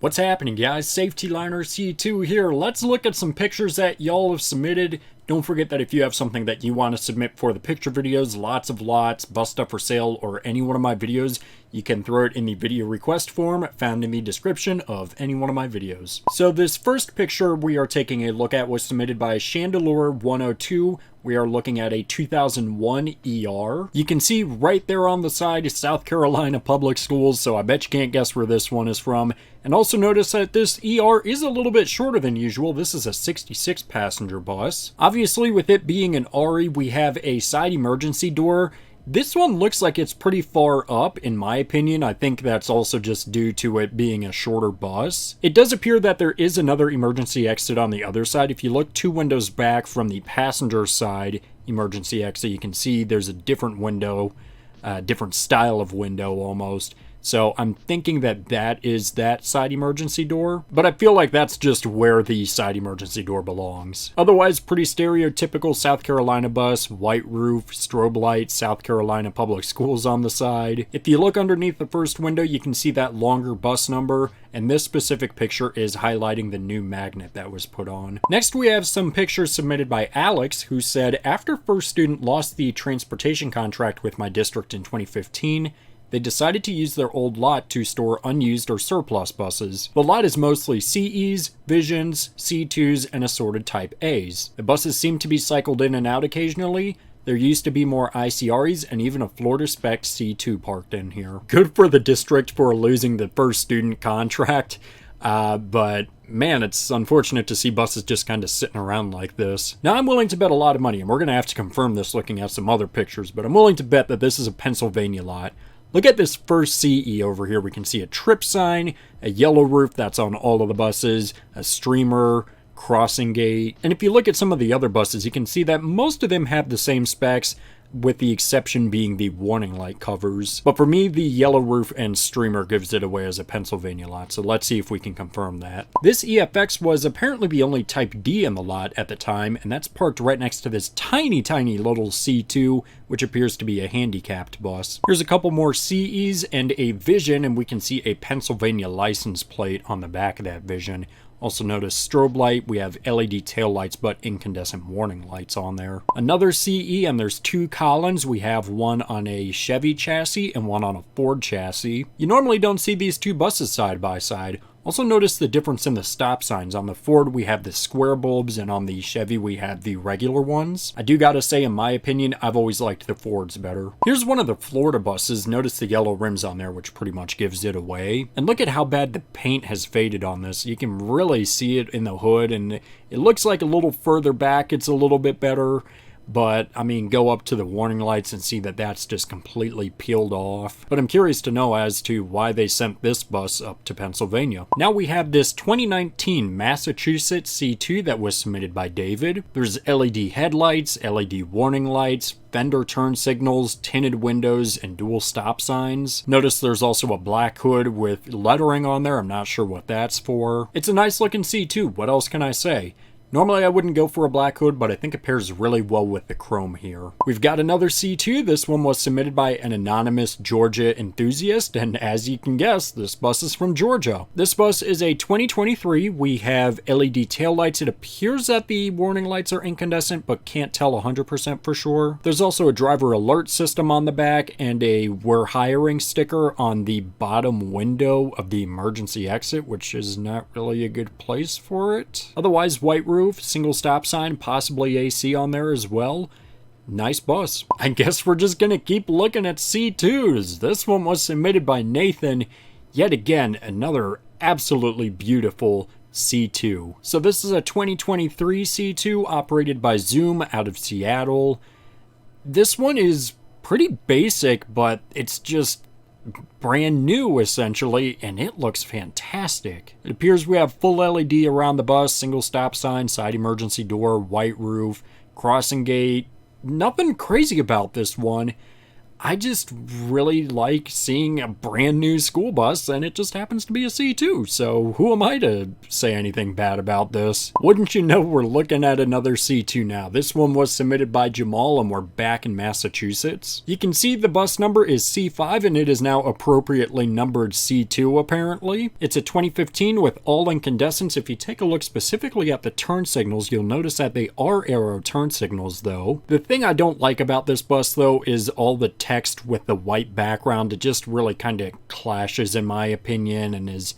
What's happening, guys? Safety Liner C2 here. Let's look at some pictures that y'all have submitted. Don't forget that if you have something that you want to submit for the picture videos, lots of lots, bus stuff for sale, or any one of my videos, you can throw it in the video request form found in the description of any one of my videos. So this first picture we are taking a look at was submitted by Chandelure102. We are looking at a 2001 ER. You can see right there on the side is South Carolina Public Schools, so I bet you can't guess where this one is from. And also notice that this ER is a little bit shorter than usual. This is a 66 passenger bus. Obviously, with it being an RE, we have a side emergency door. This one looks like it's pretty far up, in my opinion. I think that's also just due to it being a shorter bus. It does appear that there is another emergency exit on the other side. If you look 2 windows back from the passenger side emergency exit, you can see there's a different window, different style of window almost. So I'm thinking that that is that side emergency door, but I feel like that's just where the side emergency door belongs. Otherwise, pretty stereotypical South Carolina bus, white roof, strobe light, South Carolina Public Schools on the side. If you look underneath the first window, you can see that longer bus number, and this specific picture is highlighting the new magnet that was put on. Next, we have some pictures submitted by Alex, who said, after First Student lost the transportation contract with my district in 2015, they decided to use their old lot to store unused or surplus buses. The lot is mostly CEs, Visions, C2s, and assorted Type As. The buses seem to be cycled in and out occasionally. There used to be more ICREs and even a Florida spec C2 parked in here. Good for the district for losing the First Student contract, but man, it's unfortunate to see buses just kind of sitting around like this. Now, I'm willing to bet a lot of money, and we're going to have to confirm this looking at some other pictures, but I'm willing to bet that this is a Pennsylvania lot. Look at this first CE over here. We can see a trip sign, a yellow roof that's on all of the buses, a streamer, crossing gate. And if you look at some of the other buses, you can see that most of them have the same specs, with the exception being the warning light covers. But for me, the yellow roof and streamer gives it away as a Pennsylvania lot, so let's see if we can confirm that. This EFX was apparently the only Type D in the lot at the time, and that's parked right next to this tiny little C2, which appears to be a handicapped bus. Here's a couple more CEs and a Vision, and we can see a Pennsylvania license plate on the back of that Vision. Also notice strobe light, we have LED taillights but incandescent warning lights on there. Another CE, and there's 2 Collins. We have one on a Chevy chassis and one on a Ford chassis. You normally don't see these 2 buses side by side. Also notice the difference in the stop signs. On the Ford we have the square bulbs, and on the Chevy we have the regular ones. I do gotta say, in my opinion, I've always liked the Fords better. Here's one of the Florida buses. Notice the yellow rims on there, which pretty much gives it away. And look at how bad the paint has faded on this. You can really see it in the hood, and it looks like a little further back it's a little bit better. But, I mean, go up to the warning lights and see that that's just completely peeled off. But I'm curious to know as to why they sent this bus up to Pennsylvania. Now we have this 2019 Massachusetts C2 that was submitted by David. There's LED headlights, LED warning lights, fender turn signals, tinted windows, and dual stop signs. Notice there's also a black hood with lettering on there. I'm not sure what that's for. It's a nice looking C2. What else can I say? Normally I wouldn't go for a black hood, but I think it pairs really well with the chrome here. We've got another C2. This one was submitted by an anonymous Georgia enthusiast, and as you can guess, this bus is from Georgia. This bus is a 2023. We have LED taillights. It appears that the warning lights are incandescent, but can't tell 100% for sure. There's also a driver alert system on the back and a "we're hiring" sticker on the bottom window of the emergency exit, which is not really a good place for it. Otherwise, white roof, single stop sign, possibly AC on there as well. Nice bus. I guess we're just gonna keep looking at C2s. This one was submitted by Nathan. Yet again, another absolutely beautiful C2. So this is a 2023 C2 operated by Zoom out of Seattle. This one is pretty basic, but it's just brand new essentially, and it looks fantastic. It appears we have full LED around the bus, single stop sign, side emergency door, white roof, crossing gate. Nothing crazy about this one. I just really like seeing a brand new school bus, and it just happens to be a C2, so who am I to say anything bad about this? Wouldn't you know, we're looking at another C2 now. This one was submitted by Jamal, and we're back in Massachusetts. You can see the bus number is C5, and it is now appropriately numbered C2, apparently. It's a 2015 with all incandescents. If you take a look specifically at the turn signals, you'll notice that they are arrow turn signals, though. The thing I don't like about this bus, though, is all the text with the white background. It just really kind of clashes, in my opinion, and is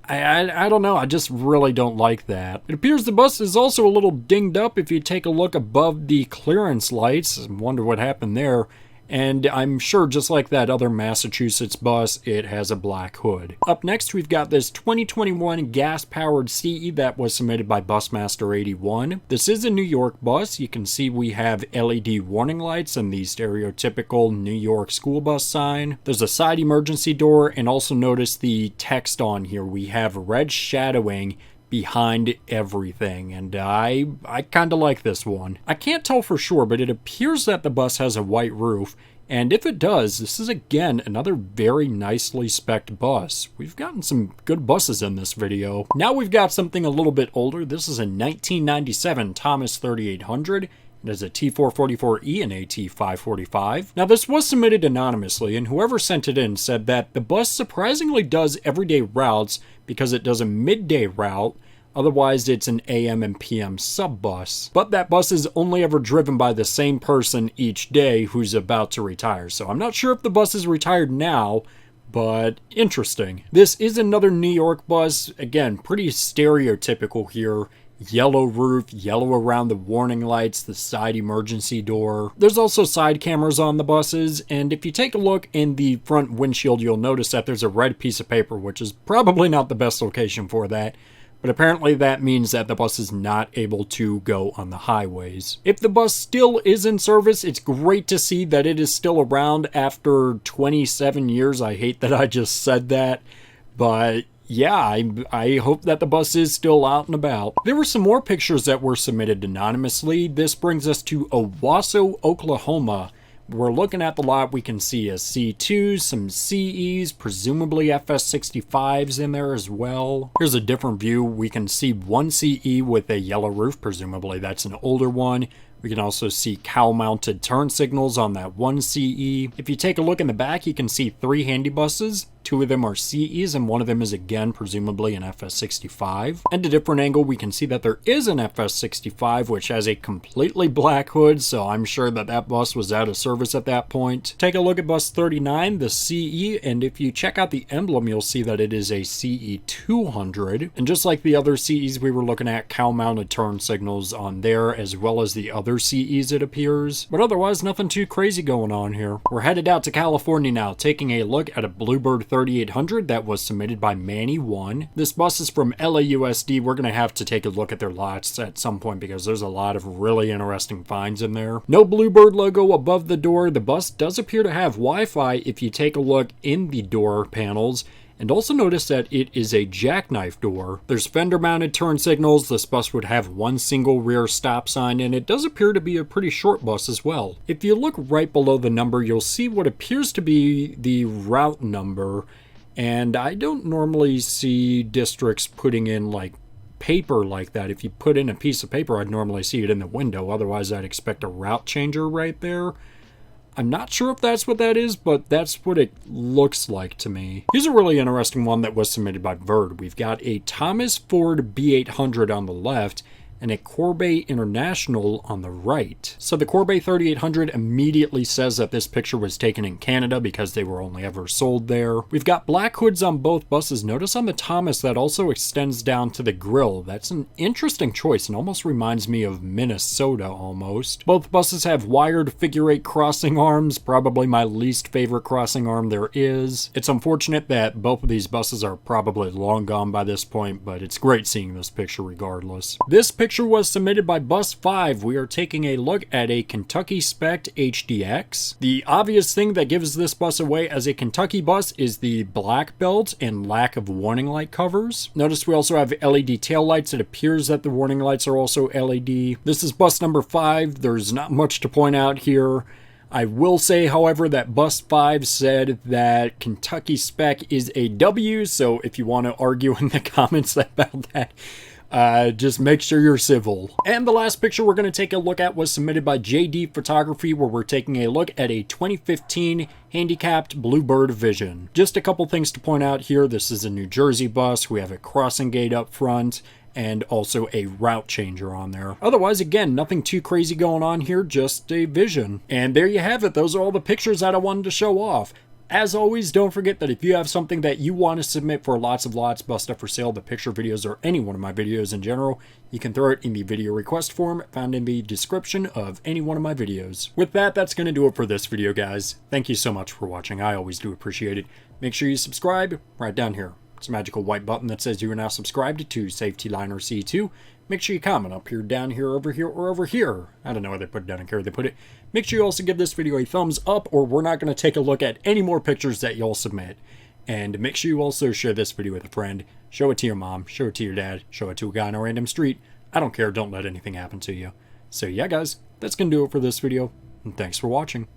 I don't know, I just really don't like that. It appears the bus is also a little dinged up if you take a look above the clearance lights. I wonder what happened there. And I'm sure, just like that other Massachusetts bus, it has a black hood. Up next, we've got this 2021 gas-powered CE that was submitted by Busmaster81. This is a New York bus. You can see we have LED warning lights and the stereotypical New York school bus sign. There's a side emergency door, and also notice the text on here. We have red shadowing behind everything, and I kind of like this one. I can't tell for sure, but it appears that the bus has a white roof, and if it does, this is again another very nicely spec'd bus. We've gotten some good buses in this video. Now we've got something a little bit older. This is a 1997 Thomas 3800. It has a T444E and a T545. Now this was submitted anonymously, and whoever sent it in said that the bus surprisingly does everyday routes because it does a midday route. Otherwise, it's an AM and PM sub-bus. But that bus is only ever driven by the same person each day who's about to retire. So I'm not sure if the bus is retired now, but interesting. This is another New York bus. Again, pretty stereotypical here. Yellow roof, yellow around the warning lights, the side emergency door. There's also side cameras on the buses, and if you take a look in the front windshield, you'll notice that there's a red piece of paper, which is probably not the best location for that. But apparently that means that the bus is not able to go on the highways. If the bus still is in service, it's great to see that it is still around after 27 years. I hate that I just said that, but yeah, I hope that the bus is still out and about. There were some more pictures that were submitted anonymously. This brings us to Owasso, Oklahoma. We're looking at the lot. We can see a C2, some CEs, presumably FS65s in there as well. Here's a different view. We can see one CE with a yellow roof. Presumably that's an older one. We can also see cowl-mounted turn signals on that one CE. If you take a look in the back, you can see 3 handy buses. 2 of them are CEs, and one of them is again presumably an FS65. And a different angle, we can see that there is an FS65 which has a completely black hood, so I'm sure that that bus was out of service at that point. Take a look at bus 39, the CE, and if you check out the emblem, you'll see that it is a CE200. And just like the other CEs we were looking at, cowl-mounted turn signals on there, as well as the other CEs, it appears. But otherwise, nothing too crazy going on here. We're headed out to California now, taking a look at a Bluebird 3800 that was submitted by Manny1. This bus is from LAUSD. We're going to have to take a look at their lots at some point because there's a lot of really interesting finds in there. No Bluebird logo above the door. The bus does appear to have Wi-Fi if you take a look in the door panels. And also notice that it is a jackknife door. There's fender-mounted turn signals. This bus would have one single rear stop sign, and it does appear to be a pretty short bus as well. If you look right below the number, you'll see what appears to be the route number, and I don't normally see districts putting in like paper like that. If you put in a piece of paper, I'd normally see it in the window. Otherwise, I'd expect a route changer right there. I'm not sure if that's what that is, but that's what it looks like to me. Here's a really interesting one that was submitted by Verd. We've got a Thomas Ford B800 on the left and a Corbeil International on the right. So the Corbeil 3800 immediately says that this picture was taken in Canada because they were only ever sold there. We've got black hoods on both buses. Notice on the Thomas that also extends down to the grille. That's an interesting choice and almost reminds me of Minnesota almost. Both buses have wired figure-8 crossing arms, probably my least favorite crossing arm there is. It's unfortunate that both of these buses are probably long gone by this point, but it's great seeing this picture regardless. This picture was submitted by Bus 5. We are taking a look at a Kentucky Spec HDX. The obvious thing that gives this bus away as a Kentucky bus is the black belt and lack of warning light covers. Notice we also have LED tail lights. It appears that the warning lights are also LED. This is bus number 5. There's not much to point out here. I will say, however, that Bust5 said that Kentucky spec is a W, so if you want to argue in the comments about that, just make sure you're civil. And the last picture we're going to take a look at was submitted by JD Photography, where we're taking a look at a 2015 handicapped Bluebird Vision. Just a couple things to point out here. This is a New Jersey bus. We have a crossing gate up front and also a route changer on there. Otherwise, again, nothing too crazy going on here, just a Vision. And there you have it. Those are all the pictures that I wanted to show off. As always, don't forget that if you have something that you want to submit for lots of lots, bust up for sale, the picture videos, or any one of my videos in general, you can throw it in the video request form found in the description of any one of my videos. With that, that's going to do it for this video, guys. Thank you so much for watching. I always do appreciate it. Make sure you subscribe right down here. It's a magical white button that says you are now subscribed to Safety Liner C2. Make sure you comment up here, down here, over here, or over here. I don't know where they put it, I don't care where they put it. Make sure you also give this video a thumbs up, or we're not going to take a look at any more pictures that y'all submit. And make sure you also share this video with a friend. Show it to your mom, show it to your dad, show it to a guy on a random street. I don't care, don't let anything happen to you. So yeah, guys, that's going to do it for this video, and thanks for watching.